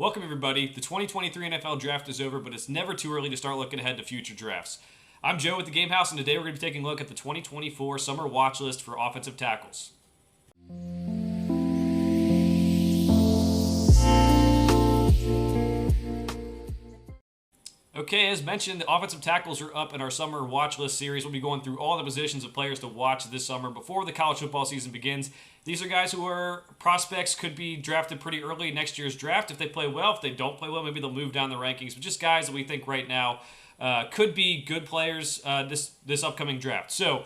Welcome, everybody. The 2023 NFL Draft is over, but it's never too early to start looking ahead to future drafts. I'm Joe with the Game House, and today we're going to be taking a look at the 2024 Summer Watch List for offensive tackles. Okay, as mentioned, the offensive tackles are up in our Summer Watch List series. We'll be going through all the positions of players to watch this summer before the college football season begins. These are guys who are prospects, could be drafted pretty early in next year's draft if they play well. If they don't play well, maybe they'll move down the rankings. But just guys that we think right now could be good players this upcoming draft. So,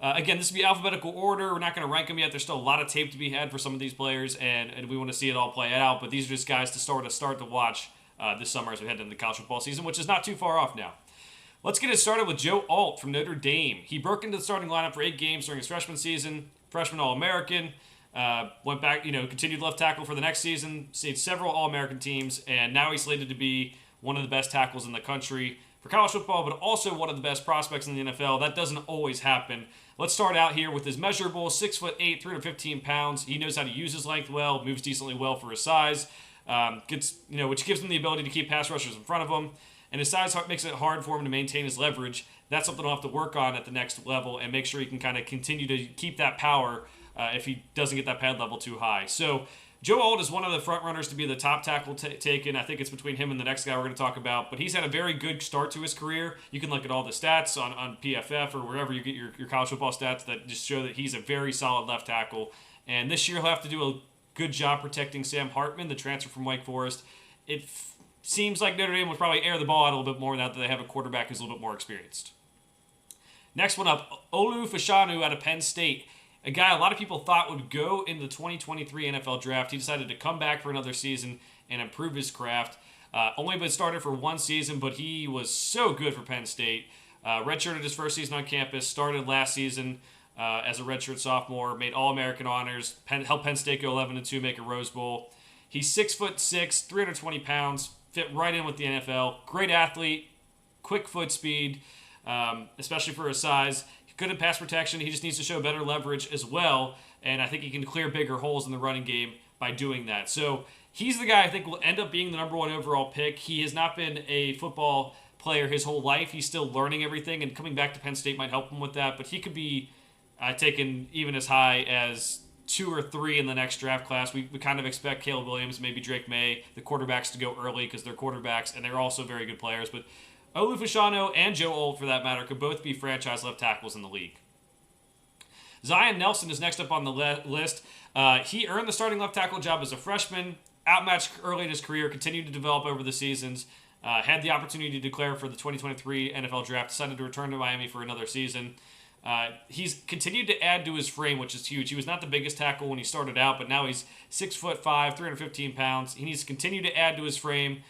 again, this will be alphabetical order. We're not going to rank them yet. There's still a lot of tape to be had for some of these players, and we want to see it all play out. But these are just guys to start to watch this summer as we head into the college football season, which is not too far off now. Let's get it started with Joe Alt from Notre Dame. He broke into the starting lineup for 8 games during his freshman season, freshman All-American, went back, continued left tackle for the next season, stayed several All-American teams, and now he's slated to be one of the best tackles in the country for college football, but also one of the best prospects in the NFL. That doesn't always happen. Let's start out here with his measurables: 6'8", 315 pounds. He knows how to use his length well, moves decently well for his size. Which gives him the ability to keep pass rushers in front of him, and his size makes it hard for him to maintain his leverage. That's something he'll have to work on at the next level and make sure he can kind of continue to keep that power if he doesn't get that pad level too high. So Joe Alt is one of the front runners to be the top tackle taken. I think it's between him and the next guy we're going to talk about, but he's had a very good start to his career. You can look at all the stats on PFF or wherever you get your college football stats that just show that he's a very solid left tackle, and this year he'll have to do a good job protecting Sam Hartman, the transfer from Wake Forest. It seems like Notre Dame will probably air the ball out a little bit more now that they have a quarterback who's a little bit more experienced. Next one up, Olu Fashanu out of Penn State. A guy a lot of people thought would go in the 2023 NFL Draft. He decided to come back for another season and improve his craft. Only been started for one season, but he was so good for Penn State. Redshirted his first season on campus, started last season as a redshirt sophomore, made All-American honors, helped Penn State go 11-2, make a Rose Bowl. He's 6'6", 320 pounds, fit right in with the NFL. Great athlete, quick foot speed, especially for his size. Good in pass protection. He just needs to show better leverage as well, and I think he can clear bigger holes in the running game by doing that. So he's the guy I think will end up being the number 1 overall pick. He has not been a football player his whole life. He's still learning everything, and coming back to Penn State might help him with that, but he could be taken even as high as 2 or 3 in the next draft class. We kind of expect Caleb Williams, maybe Drake May, the quarterbacks, to go early because they're quarterbacks, and they're also very good players. But Olu Fashanu and Joe Alt, for that matter, could both be franchise left tackles in the league. Zion Nelson is next up on the list. He earned the starting left tackle job as a freshman, outmatched early in his career, continued to develop over the seasons, had the opportunity to declare for the 2023 NFL Draft, decided to return to Miami for another season. He's continued to add to his frame, which is huge. He was not the biggest tackle when he started out, but now he's 6'5", 315 pounds. He needs to continue to add to his frame.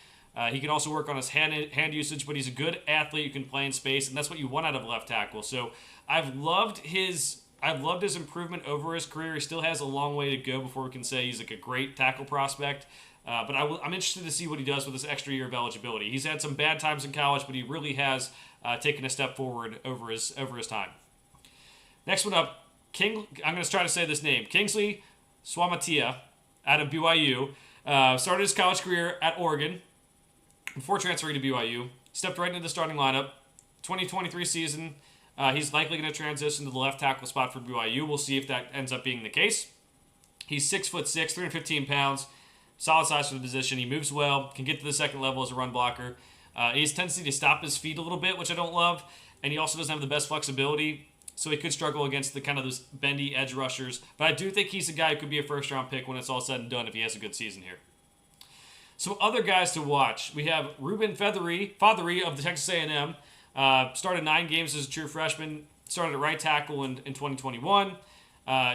He can also work on his hand usage, but he's a good athlete who can play in space, and that's what you want out of a left tackle. So I've loved his improvement over his career. He still has a long way to go before we can say he's like a great tackle prospect. But I'm interested to see what he does with this extra year of eligibility. He's had some bad times in college, but he really has taken a step forward over his time. Next one up, I'm going to try to say this name. Kingsley Swamatia out of BYU. Started his college career at Oregon before transferring to BYU. Stepped right into the starting lineup. 2023 season, he's likely going to transition to the left tackle spot for BYU. We'll see if that ends up being the case. He's 6'6", 315 pounds. Solid size for the position. He moves well, can get to the second level as a run blocker. He has a tendency to stop his feet a little bit, which I don't love. And he also doesn't have the best flexibility, so he could struggle against the kind of those bendy edge rushers. But I do think he's a guy who could be a first-round pick when it's all said and done if he has a good season here. Some other guys to watch. We have Ruben Feathery of the Texas A&M. Started 9 games as a true freshman. Started at right tackle in 2021.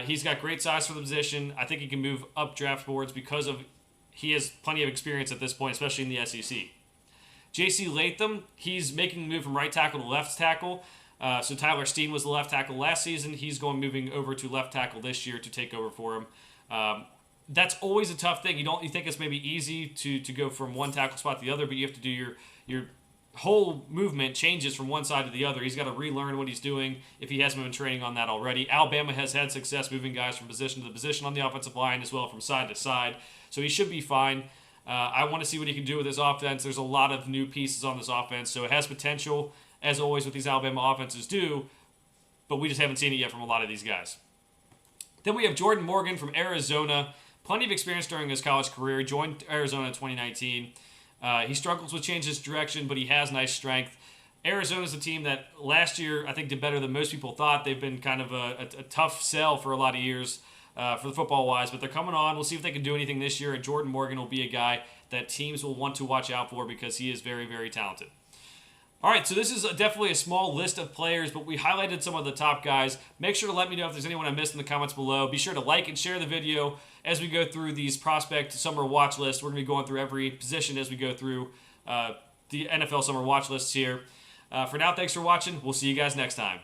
He's got great size for the position. I think he can move up draft boards because he has plenty of experience at this point, especially in the SEC. J.C. Latham, he's making the move from right tackle to left tackle. So Tyler Steen was the left tackle last season. He's moving over to left tackle this year to take over for him. That's always a tough thing. You think it's maybe easy to go from one tackle spot to the other, but you have to do your whole movement changes from one side to the other. He's got to relearn what he's doing if he hasn't been training on that already. Alabama has had success moving guys from position to position on the offensive line as well from side to side, so he should be fine. I want to see what he can do with this offense. There's a lot of new pieces on this offense, so it has potential, as always with these Alabama offenses do, but we just haven't seen it yet from a lot of these guys. Then we have Jordan Morgan from Arizona. Plenty of experience during his college career. He joined Arizona in 2019. He struggles with change his direction, but he has nice strength. Arizona's a team that last year I think did better than most people thought. They've been kind of a tough sell for a lot of years for the football-wise, but they're coming on. We'll see if they can do anything this year, and Jordan Morgan will be a guy that teams will want to watch out for because he is very, very talented. All right, so this is definitely a small list of players, but we highlighted some of the top guys. Make sure to let me know if there's anyone I missed in the comments below. Be sure to like and share the video as we go through these prospect summer watch lists. We're going to be going through every position as we go through the NFL summer watch lists here. For now, thanks for watching. We'll see you guys next time.